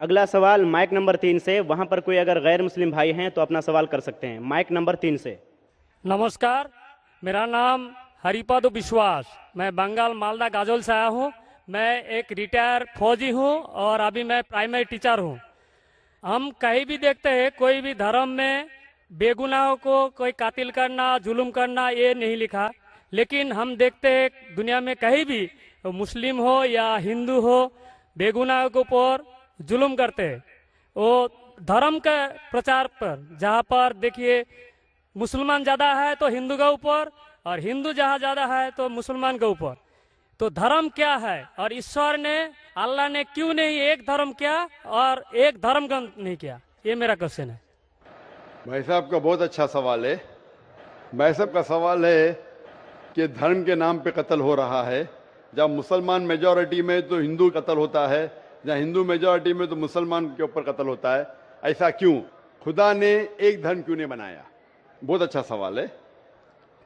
अगला सवाल mic number 3 से, वहां पर कोई अगर गैर मुस्लिम भाई हैं तो अपना सवाल कर सकते हैं। माइक नंबर 3 से। नमस्कार, मेरा नाम हरिपद विश्वास, मैं बंगाल मालदा गाजोल से आया हूँ। मैं एक रिटायर फौजी हूँ और अभी मैं प्राइमरी टीचर हूँ। हम कहीं भी देखते हैं कोई भी धर्म में बेगुनाहों को कोई कातिल करना, जुल्म करना, ये नहीं लिखा। लेकिन हम देखते हैं दुनिया में कहीं भी मुस्लिम हो या हिंदू हो, बेगुनाहों के ऊपर जुल्म करते हैं। वो धर्म के प्रचार पर, जहाँ पर देखिए मुसलमान ज़्यादा है तो हिंदू के ऊपर, और हिंदू जहाँ ज़्यादा है तो मुसलमान के ऊपर। तो धर्म क्या है, और ईश्वर ने, अल्लाह ने क्यों नहीं एक धर्म किया और एक धर्म का नहीं किया? ये मेरा क्वेश्चन है। भाई साहब का बहुत अच्छा सवाल है। भाई साहब का सवाल है कि धर्म के नाम पे कत्ल हो रहा है। जब मुसलमान मेजॉरिटी में तो हिंदू कत्ल होता है, जहाँ हिंदू मेजॉरिटी में तो मुसलमान के ऊपर कत्ल होता है। ऐसा क्यों? खुदा ने एक धर्म क्यों नहीं बनाया? बहुत अच्छा सवाल है।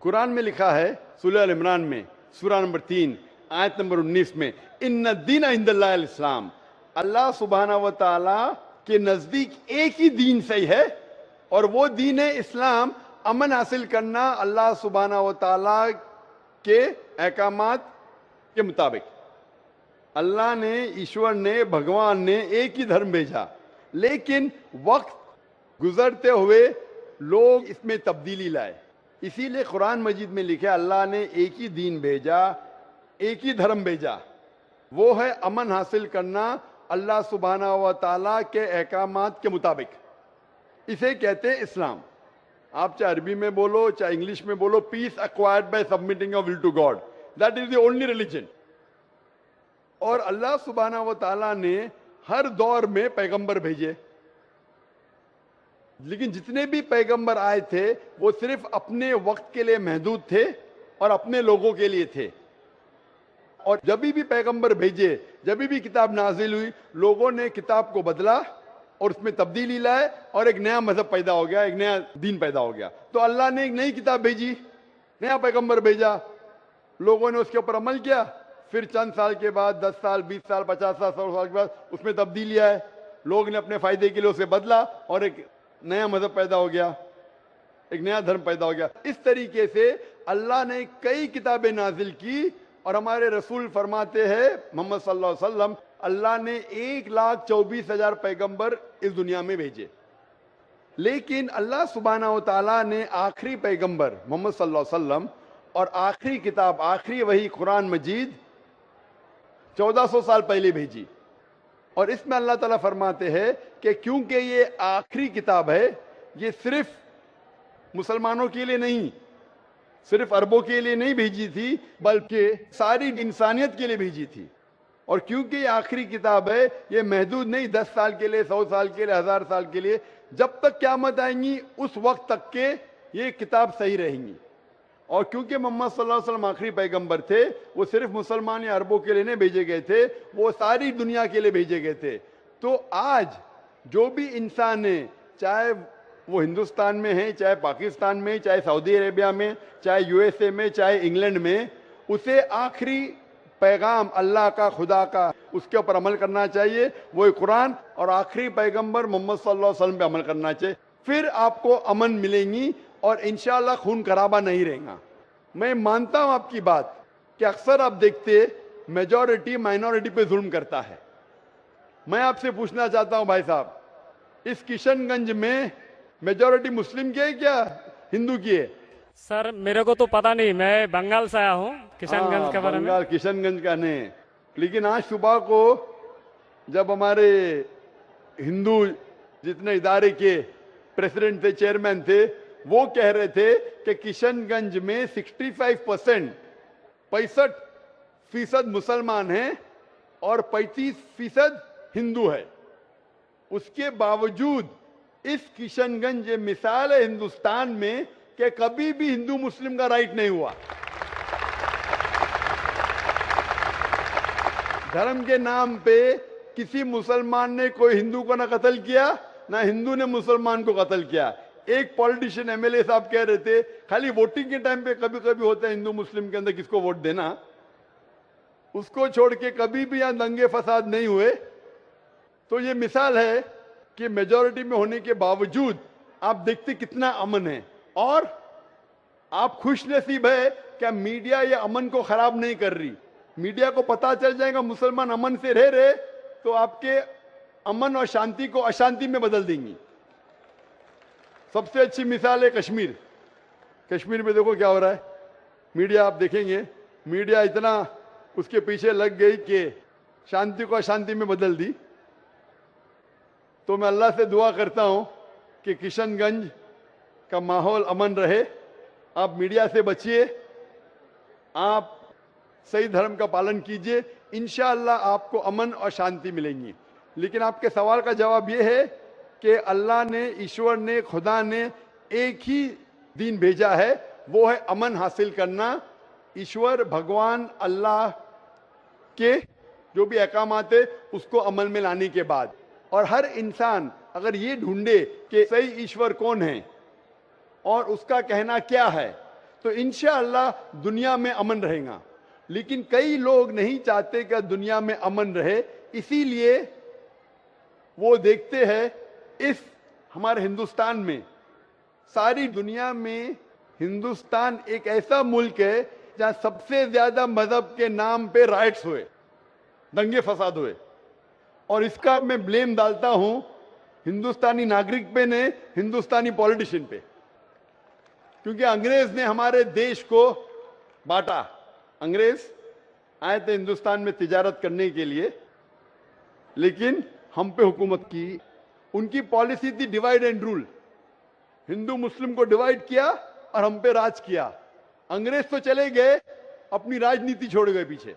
कुरान में लिखा है सूरह अल इमरान में, सूरह नंबर 3 आयत नंबर 19 में, इन्ना दीन इंदल्लाहिल इस्लाम, अल्लाह सुब्हाना व तआला के नजदीक एक ही दीन सही है और वो दीन है इस्लाम। अमन हासिल करना अल्लाह सुब्हाना व तआला के अहकामात के मुताबिक। अल्लाह ने, ईश्वर ने, भगवान ने एक ही धर्म भेजा, लेकिन वक्त गुजरते हुए लोग इसमें तब्दीली लाए। इसीलिए कुरान मजीद में लिखा अल्लाह ने एक ही दीन भेजा, एक ही धर्म भेजा, वो है अमन हासिल करना अल्लाह सुब्हाना व तआला के अहकामात के मुताबिक। इसे कहते हैं इस्लाम। आप चाहे अरबी में बोलो चाहे इंग्लिश में बोलो, peace acquired by submitting your will to God, that is the only religion. और अल्लाह सुब्हाना व तआला ने हर दौर में पैगंबर भेजे, लेकिन जितने भी पैगंबर आए थे वो सिर्फ अपने वक्त के लिए महदूद थे और अपने लोगों के लिए थे। और जब भी पैगंबर भेजे, जब भी किताब नाजिल हुई, लोगों ने किताब को बदला और उसमें तब्दीली लाए और एक नया मजहब पैदा हो गया, एक नया दीन पैदा हो गया। तो अल्लाह ने एक नई किताब भेजी, नया पैगंबर भेजा, लोगों ने उसके ऊपर अमल किया। फिर चंद साल के बाद, 10 साल, 20 साल, 50 साल, 100 साल के बाद उसमें तब्दीली आए, लोग ने अपने फायदे के लिए उसे बदला और एक नया मजहब पैदा हो गया, एक नया धर्म पैदा हो गया। इस तरीके से अल्लाह ने कई किताबें नाजिल की और हमारे रसूल फरमाते हैं मोहम्मद सल्लल्लाहु अलैहि वसल्लम, अल्लाह ने 1,24,000 पैगंबर इस दुनिया में भेजे। लेकिन अल्लाह सुब्हाना व तआला ने आखिरी पैगंबर मोहम्मद सल्लल्लाहु अलैहि वसल्लम और आखिरी किताब, आखिरी वही कुरान मजीद 1400 साल पहले भेजी। और इसमें अल्लाह ताला फरमाते हैं कि क्योंकि ये आखिरी किताब है, ये सिर्फ मुसलमानों के लिए नहीं, सिर्फ अरबों के लिए नहीं भेजी थी, बल्कि सारी इंसानियत के लिए भेजी थी। और क्योंकि ये आखिरी किताब है, ये महदूद नहीं 10 साल के लिए, 100 साल के लिए, 1000 साल के लिए, जब तक क़यामत आएंगी उस वक्त तक के ये किताब सही रहेंगी। और क्योंकि मोहम्मद सल्लल्लाहु अलैहि वसल्लम आखिरी पैगंबर थे, वो सिर्फ मुसलमान या अरबों के लिए नहीं भेजे गए थे, वो सारी दुनिया के लिए भेजे गए थे। तो आज जो भी इंसान है, चाहे वो हिंदुस्तान में है, चाहे पाकिस्तान में, चाहे सऊदी अरेबिया में, चाहे यूएसए में, चाहे इंग्लैंड में, उसे आखिरी पैगाम अल्लाह का, खुदा का, उसके ऊपर अमल करना चाहिए, वो कुरान और आखिरी पैगंबर मोहम्मद सल्लल्लाहु अलैहि वसल्लम पे अमल करना चाहिए। फिर आपको अमन मिलेंगी और इंशाअल्लाह खून खराबा नहीं रहेगा। मैं मानता हूं आपकी बात कि अक्सर आप देखते मेजॉरिटी माइनॉरिटी पे जुल्म करता है। मैं आपसे पूछना चाहता हूं भाई साहब, इस किशनगंज में मेजॉरिटी मुस्लिम की है क्या हिंदू की है? सर मेरे को तो पता नहीं, मैं बंगाल से आया हूँ, किशनगंज के बारे में। बंगाल किशनगंज का नहीं, लेकिन आज सुबह को जब हमारे हिंदू जितने इदारे के प्रेसिडेंट थे, चेयरमैन थे, वो कह रहे थे कि किशनगंज में 65% मुसलमान हैं और 35% हिंदू है। उसके बावजूद इस किशनगंज ये मिसाल है हिंदुस्तान में कि कभी भी हिंदू मुस्लिम का राइट नहीं हुआ। धर्म के नाम पे किसी मुसलमान ने कोई हिंदू को ना कत्ल किया, ना हिंदू ने मुसलमान को कत्ल किया। एक पॉलिटिशियन एमएलए साहब कह रहे थे खाली वोटिंग के टाइम पे कभी कभी होता है हिंदू मुस्लिम के अंदर किसको वोट देना, उसको छोड़ के कभी भी यहां दंगे फसाद नहीं हुए। तो ये मिसाल है कि मेजॉरिटी में होने के बावजूद आप देखते कितना अमन है, और आप खुश नसीब है क्या मीडिया ये अमन को खराब नहीं कर रही। मीडिया को पता चल जाएगा मुसलमान अमन से रह रहे तो आपके अमन और शांति को अशांति में बदल देंगी। सबसे अच्छी मिसाल है कश्मीर। कश्मीर में देखो क्या हो रहा है, मीडिया आप देखेंगे, मीडिया इतना उसके पीछे लग गई कि शांति को अशांति में बदल दी। तो मैं अल्लाह से दुआ करता हूं कि किशनगंज का माहौल अमन रहे। आप मीडिया से बचिए, आप सही धर्म का पालन कीजिए, इंशाअल्लाह आपको अमन और शांति मिलेंगी। लेकिन आपके सवाल का जवाब ये है कि अल्लाह ने, ईश्वर ने, खुदा ने एक ही दीन भेजा है, वो है अमन हासिल करना। ईश्वर, भगवान, अल्लाह के जो भी अहकामात है उसको अमल में लाने के बाद, और हर इंसान अगर ये ढूंढे कि सही ईश्वर कौन है और उसका कहना क्या है, तो इंशाअल्लाह दुनिया में अमन रहेगा। लेकिन कई लोग नहीं चाहते कि दुनिया में अमन रहे, इसीलिए वो देखते हैं इस हमारे हिंदुस्तान में, सारी दुनिया में हिंदुस्तान एक ऐसा मुल्क है जहां सबसे ज्यादा मजहब के नाम पे राइट्स हुए, दंगे फसाद हुए, और इसका मैं ब्लेम डालता हूं हिंदुस्तानी नागरिक पे ने, हिंदुस्तानी पॉलिटिशियन पे, क्योंकि अंग्रेज ने हमारे देश को बांटा। अंग्रेज आए थे हिंदुस्तान में तिजारत करने के लिए, लेकिन हम पे हुकूमत की। उनकी पॉलिसी थी डिवाइड एंड रूल, हिंदू मुस्लिम को डिवाइड किया और हम पे राज किया। अंग्रेज तो चले गए, अपनी राजनीति छोड़ गए पीछे।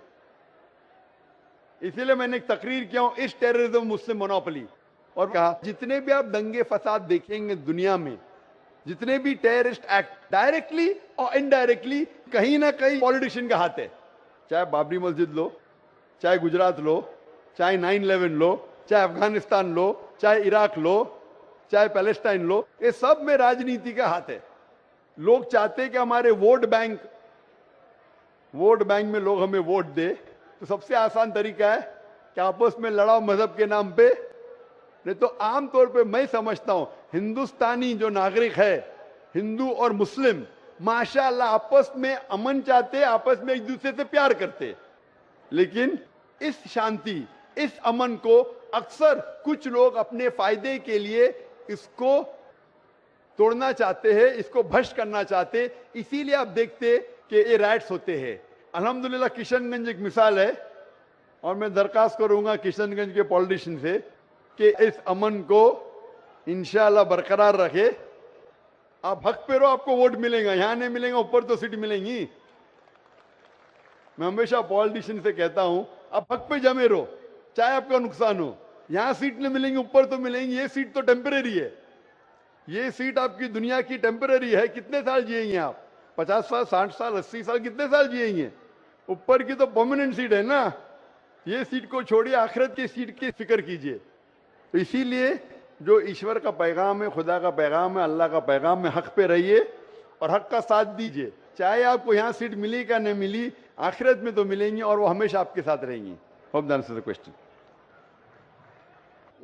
इसीलिए मैंने एक तकरीर किया हूं, इस टेररिज्म मुस्लिम मोनोपोली, और कहा जितने भी आप दंगे फसाद देखेंगे दुनिया में, जितने भी टेररिस्ट एक्ट डायरेक्टली और इनडायरेक्टली कहीं ना कहीं पॉलिटिशियन का हाथ है। चाहे बाबरी मस्जिद लो, चाहे गुजरात लो, चाहे 9/11 लो, चाहे अफगानिस्तान लो, चाहे इराक लो, चाहे पैलेस्टाइन लो, ये सब में राजनीति का हाथ है। लोग चाहते हैं कि हमारे वोट बैंक में लोग हमें वोट दे, तो सबसे आसान तरीका है कि आपस में लड़ाओ मजहब के नाम पे। नहीं तो आमतौर पे मैं समझता हूं हिंदुस्तानी जो नागरिक है, हिंदू और मुस्लिम, माशाअल्लाह आपस में अमन चाहते, आपस में एक दूसरे से प्यार करते। लेकिन इस शांति, इस अमन को अक्सर कुछ लोग अपने फायदे के लिए इसको तोड़ना चाहते हैं, इसको भ्रष्ट करना चाहते। इसीलिए आप देखते कि ये राइट्स होते हैं। अल्हम्दुलिल्लाह किशनगंज एक मिसाल है, और मैं दरखास्त करूंगा किशनगंज के पॉलिटिशियन से कि इस अमन को इंशाअल्लाह बरकरार रखे। आप हक पे रहो, आपको वोट मिलेगा, यहां नहीं मिलेगा, ऊपर तो सीट मिलेंगी। मैं हमेशा पॉलिटिशियन से कहता हूं आप हक पे जमे रहो, चाहे आपका नुकसान हो। यहां सीट नहीं मिलेंगी, ऊपर तो मिलेंगी। ये सीट तो टेम्परेरी है, ये सीट आपकी दुनिया की टेम्परेरी है। कितने साल जिएंगे आप? 50 साल, 60 साल, 80 साल, कितने साल जिएंगे? ऊपर की तो परमानेंट सीट है ना। ये सीट को छोड़िए, आखिरत की सीट की फिक्र कीजिए। तो इसीलिए जो ईश्वर का पैगाम है, खुदा का पैगाम है, अल्लाह का पैगाम है, हक पे रहिए और हक का साथ दीजिए। चाहे आपको यहाँ सीट मिली का नहीं मिली, आखिरत में तो मिलेंगी और वो हमेशा आपके साथ रहेंगी। Hope that answers the question.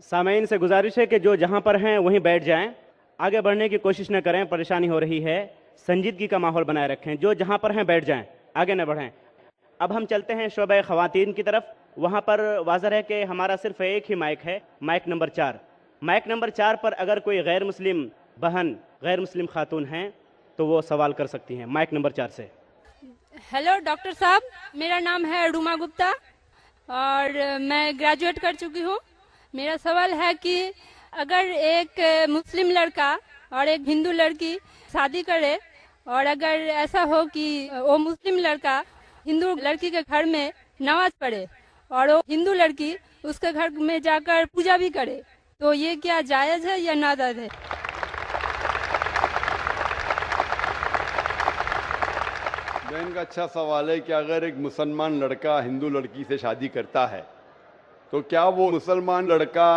सामईन से गुजारिश है कि जो जहां पर हैं वहीं बैठ जाएं, आगे बढ़ने की कोशिश न करें, परेशानी हो रही है। संजीदगी का माहौल बनाए रखें, जो जहां पर हैं बैठ जाएं, आगे न बढ़ें। अब हम चलते हैं शोबे ख़वातीन की तरफ। वहां पर वाज़ह है कि हमारा सिर्फ एक ही माइक है, माइक नंबर 4। माइक नंबर 4 पर अगर कोई गैर मुस्लिम बहन, गैर मुस्लिम खातून हैं तो वो सवाल कर सकती हैं। माइक नंबर 4 से। हेलो डॉक्टर साहब, मेरा नाम है रूमा गुप्ता और मैं ग्रेजुएट कर चुकी हूँ। मेरा सवाल है कि अगर एक मुस्लिम लड़का और एक हिंदू लड़की शादी करे और अगर ऐसा हो कि वो मुस्लिम लड़का हिंदू लड़की के घर में नमाज पढ़े और वो हिंदू लड़की उसके घर में जाकर पूजा भी करे, तो ये क्या जायज है या नाजायज है? बहन का अच्छा सवाल है कि अगर एक मुसलमान लड़का हिंदू लड़की से शादी करता है तो क्या वो मुसलमान लड़का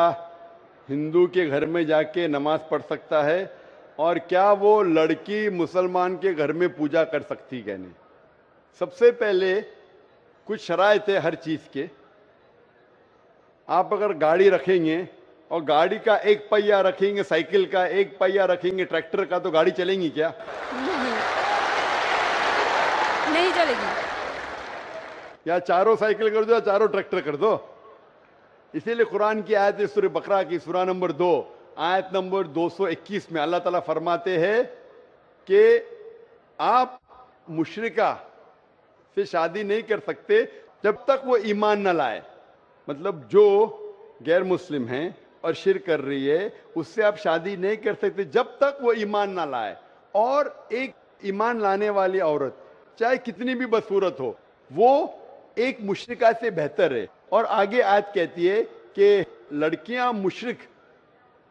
हिंदू के घर में जाके नमाज पढ़ सकता है, और क्या वो लड़की मुसलमान के घर में पूजा कर सकती है? नहीं। सबसे पहले कुछ शराइत है हर चीज के। آپ اگر گاڑی رکھیں گے اور گاڑی کا ایک پہیہ رکھیں گے، سائیکل کا ایک پہیہ رکھیں گے، ٹریکٹر کا، تو گاڑی چلیں گی کیا؟ نہیں چلے گی. یا چاروں سائیکل کر دو یا چاروں ٹریکٹر کر دو. اسی لیے قرآن کی آیت سورہ بقرہ کی سورہ نمبر 2 آیت نمبر 221 میں اللہ تعالیٰ فرماتے ہیں کہ آپ مشرکہ سے شادی نہیں کر سکتے جب تک وہ ایمان نہ لائے. مطلب جو غیر مسلم ہیں اور شرک کر رہی ہے اس سے آپ شادی نہیں کر سکتے جب تک وہ ایمان نہ لائے. اور ایک ایمان لانے والی عورت چاہے کتنی بھی بدصورت ہو وہ ایک مشرکہ سے بہتر ہے. اور آگے آیت کہتی ہے کہ لڑکیاں مشرک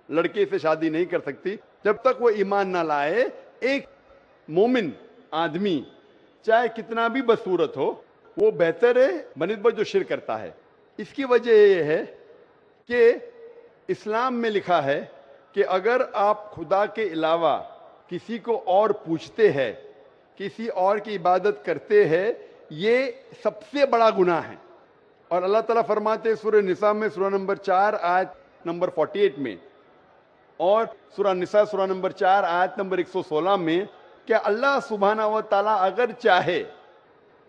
لڑکے سے شادی نہیں کر سکتی جب تک وہ ایمان نہ لائے. ایک مومن آدمی چاہے کتنا بھی بدصورت ہو وہ بہتر ہے بنسبت جو شرک کرتا ہے. اس کی وجہ یہ ہے کہ اسلام میں لکھا ہے کہ اگر آپ خدا کے علاوہ کسی کو اور پوچھتے ہیں، کسی اور کی عبادت کرتے ہیں، یہ سب سے بڑا گناہ ہے. اور اللہ تعالیٰ فرماتے ہیں سورہ نساء میں سورہ نمبر 4 آیت نمبر 48 میں اور سورہ نساء سورہ نمبر 4 آیت نمبر 116 میں کہ اللہ سبحانہ و تعالیٰ اگر چاہے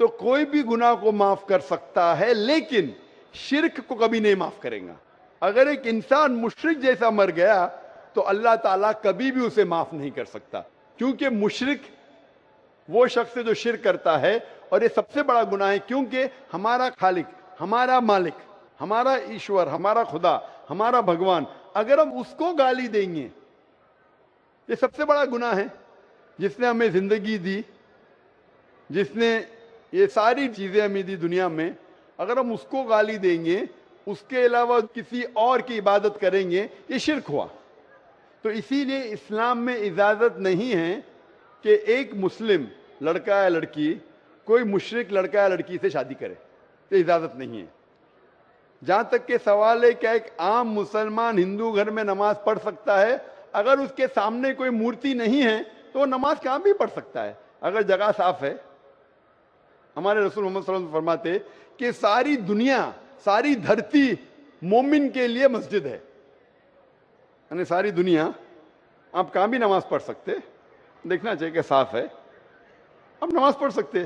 تو کوئی بھی گناہ کو معاف کر سکتا ہے لیکن شرک کو کبھی نہیں معاف کرے گا. اگر ایک انسان مشرک جیسا مر گیا تو اللہ تعالیٰ کبھی بھی اسے معاف نہیں کر سکتا، کیونکہ مشرک وہ شخص ہے جو شرک کرتا ہے. اور یہ سب سے بڑا گناہ ہے کیونکہ ہمارا خالق، ہمارا مالک، ہمارا ایشور، ہمارا خدا، ہمارا بھگوان، اگر ہم اس کو گالی دیں گے، یہ سب سے بڑا گناہ ہے. جس نے ہمیں زندگی دی، جس نے یہ ساری چیزیں ہمیں دی دنیا میں، اگر ہم اس کو گالی دیں گے، اس کے علاوہ کسی اور کی عبادت کریں گے، یہ شرک ہوا. تو اسی لیے اسلام میں اجازت نہیں ہے کہ ایک مسلم لڑکا یا لڑکی کوئی مشرک لڑکا یا لڑکی سے شادی کرے، یہ اجازت نہیں ہے. جہاں تک کہ سوال ہے کہ ایک عام مسلمان ہندو گھر میں نماز پڑھ سکتا ہے، اگر اس کے سامنے کوئی مورتی نہیں ہے تو وہ نماز کہاں بھی پڑھ سکتا ہے اگر جگہ صاف ہے. ہمارے رسول محمد صلی اللہ علیہ وسلم فرماتے کہ ساری دنیا، ساری دھرتی مومن کے لیے مسجد ہے. یعنی ساری دنیا آپ کہاں بھی نماز پڑھ سکتے، دیکھنا چاہیے کہ صاف ہے، آپ نماز پڑھ سکتے.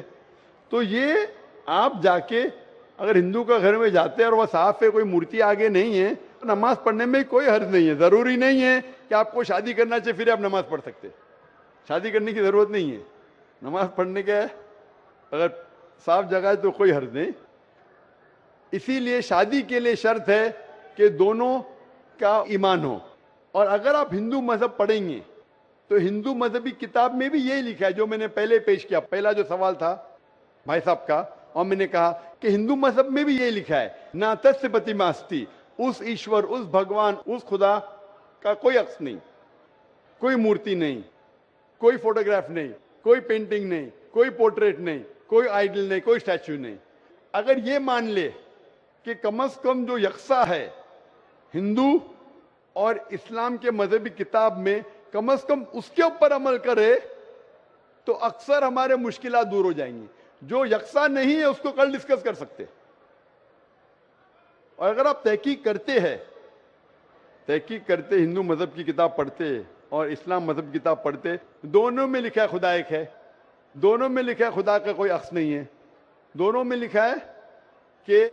تو یہ آپ جا کے اگر ہندو کا گھر میں جاتے ہیں اور وہ صاف ہے، کوئی مورتی آگے نہیں ہے، تو نماز پڑھنے میں کوئی حرج نہیں ہے. ضروری نہیں ہے کہ آپ کو شادی کرنا چاہیے پھر آپ نماز پڑھ سکتے. شادی کرنے کی ضرورت نہیں ہے، نماز پڑھنے کا اگر صاف جگہ ہے تو کوئی حرج نہیں. اسی لیے شادی کے لیے شرط ہے کہ دونوں کا ایمان ہو. اور اگر آپ ہندو مذہب پڑھیں گے تو ہندو مذہبی کتاب میں بھی یہی لکھا ہے جو میں نے پہلے پیش کیا، پہلا جو سوال تھا بھائی صاحب کا، اور میں نے کہا کہ ہندو مذہب میں بھی یہی لکھا ہے، نا تس پتی ماستی، اس ایشور، اس بھگوان، اس خدا کا کوئی عکس نہیں، کوئی مورتی نہیں، کوئی فوٹوگراف نہیں، کوئی پینٹنگ نہیں، کوئی پورٹریٹ نہیں، کوئی آئیڈل نہیں، کوئی اسٹیچو نہیں. اگر یہ مان لے کہ کم از کم جو یکساں ہے ہندو اور اسلام کے مذہبی کتاب میں، کم از کم اس کے اوپر عمل کرے تو اکثر ہمارے مشکلات دور ہو جائیں گی. جو یکساں نہیں ہے اس کو کل ڈسکس کر سکتے. اور اگر آپ تحقیق کرتے ہندو مذہب کی کتاب پڑھتے اور اسلام مذہب کی کتاب پڑھتے، دونوں میں لکھا ہے خدا ایک ہے، دونوں میں لکھا ہے خدا کا کوئی عکس نہیں ہے، دونوں میں لکھا ہے کہ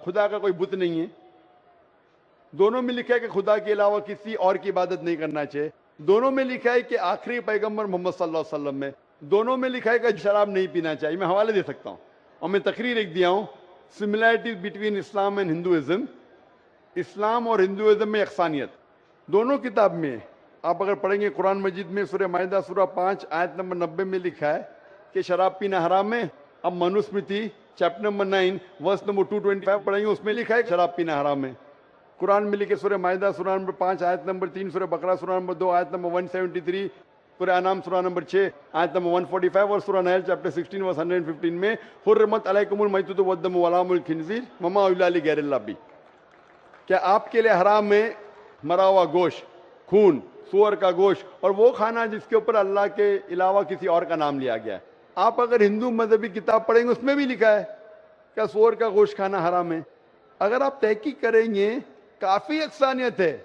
خدا کا کوئی بت نہیں ہے، دونوں میں لکھا ہے کہ خدا کے علاوہ کسی اور کی عبادت نہیں کرنا چاہیے، دونوں میں لکھا ہے کہ آخری پیغمبر محمد صلی اللہ علیہ وسلم میں، دونوں میں لکھا ہے کہ شراب نہیں پینا چاہیے. میں حوالے دے سکتا ہوں اور میں تقریر ایک دیا ہوں، similarities between Islam and Hinduism, اسلام اور ہندوازم میں یکسانیت دونوں کتاب میں. آپ اگر پڑھیں گے قرآن مجید میں سورہ مائدہ سورہ 5 آیت نمبر 90 میں لکھا ہے کہ شراب پینا حرام ہے. اب Manusmriti chapter number 9 verse number 225 پڑھیں گے، اس میں لکھا ہے کہ شراب پینا حرام ہے. قرآن میں لکھے سورہ مائدہ سورہ نمبر 5 آیت نمبر 3، سورہ بقرہ سورہ نمبر 2 آیت نمبر 173، سورہ انعام سورہ نمبر 6 آیت نمبر 145 اور سورہ نحل چیپٹر 16 ورس 115 میں حرمت علیکم المیتۃ والدم ولحم الخنزیر وما اہل لغیر اللہ بہ. کیا آپ کے لیے حرام ہے مرا ہوا گوشت، خون، سور کا گوشت اور وہ کھانا جس کے اوپر اللہ کے علاوہ کسی اور کا نام لیا گیا ہے. آپ اگر ہندو مذہبی کتاب پڑھیں گے اس میں بھی لکھا ہے کہ سور کا گوشت کھانا حرام ہے، اگر آپ تحقیق کریں گے کافی یکسانیت ہے.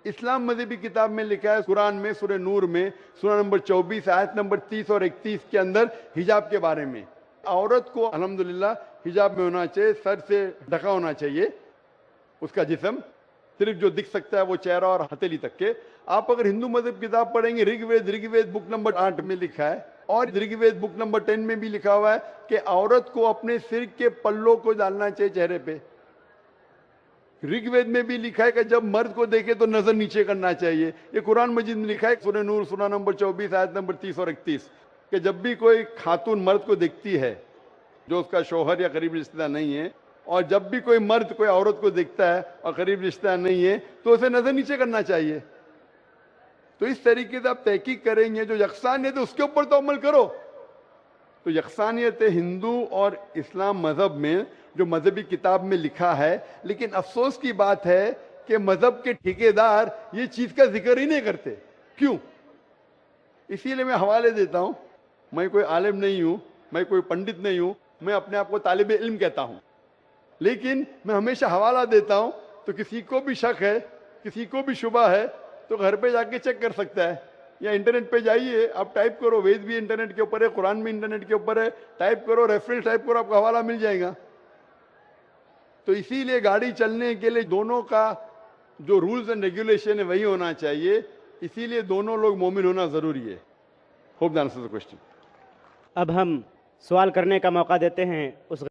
اسلام مذہبی کتاب میں لکھا ہے قرآن میں سورہ نور میں سورہ نمبر 24 آیت نمبر 30 اور 31 کے اندر حجاب کے بارے میں عورت کو الحمدللہ حجاب میں ہونا چاہیے, سر سے ڈھکا ہونا چاہیے اس کا جسم, صرف جو دکھ سکتا ہے وہ چہرہ اور ہتھیلی تک کے. آپ اگر ہندو مذہب کتاب پڑھیں گے رگ وید بک نمبر 8 میں لکھا ہے اور رگ وید بک نمبر 10 میں بھی لکھا ہوا ہے کہ عورت کو اپنے سر کے پلوں کو ڈالنا چاہیے چہرے پہ. رگ وید میں بھی لکھا ہے کہ جب مرد کو دیکھے تو نظر نیچے کرنا چاہیے. یہ قرآن مجید میں لکھا ہے سورہ نور سورہ نمبر 24 آیت نمبر 30 اور 31 کہ جب بھی کوئی خاتون مرد کو دیکھتی ہے جو اس کا شوہر یا قریب رشتہ دار نہیں ہے, اور جب بھی کوئی مرد کوئی عورت کو دیکھتا ہے اور قریب رشتہ دار نہیں ہے تو اسے نظر نیچے کرنا چاہیے. تو اس طریقے سے آپ تحقیق کریں گے جو یکسانیت ہے اس کے اوپر تو عمل کرو. تو یکسانیت ہندو اور اسلام مذہب میں جو مذہبی کتاب میں لکھا ہے, لیکن افسوس کی بات ہے کہ مذہب کے ٹھیکیدار یہ چیز کا ذکر ہی نہیں کرتے. کیوں؟ اسی لیے میں حوالے دیتا ہوں. میں کوئی عالم نہیں ہوں, میں کوئی پنڈت نہیں ہوں, میں اپنے آپ کو طالب علم کہتا ہوں, لیکن میں ہمیشہ حوالہ دیتا ہوں. تو کسی کو بھی شک ہے, کسی کو بھی شبہ ہے تو گھر پہ جا کے چیک کر سکتا ہے, یا انٹرنیٹ پہ جائیے, آپ ٹائپ کرو, وید بھی انٹرنیٹ کے اوپر ہے, قرآن بھی انٹرنیٹ کے اوپر ہے, ٹائپ کرو, ریفرنس ٹائپ کرو, آپ کو حوالہ مل جائے گا. تو اسی لیے گاڑی چلنے کے لیے دونوں کا جو رولز اینڈ ریگولیشن ہے وہی ہونا چاہیے. اسی لیے دونوں لوگ مومن ہونا ضروری ہے. Hope that answers the question. اب ہم سوال کرنے کا موقع دیتے ہیں اس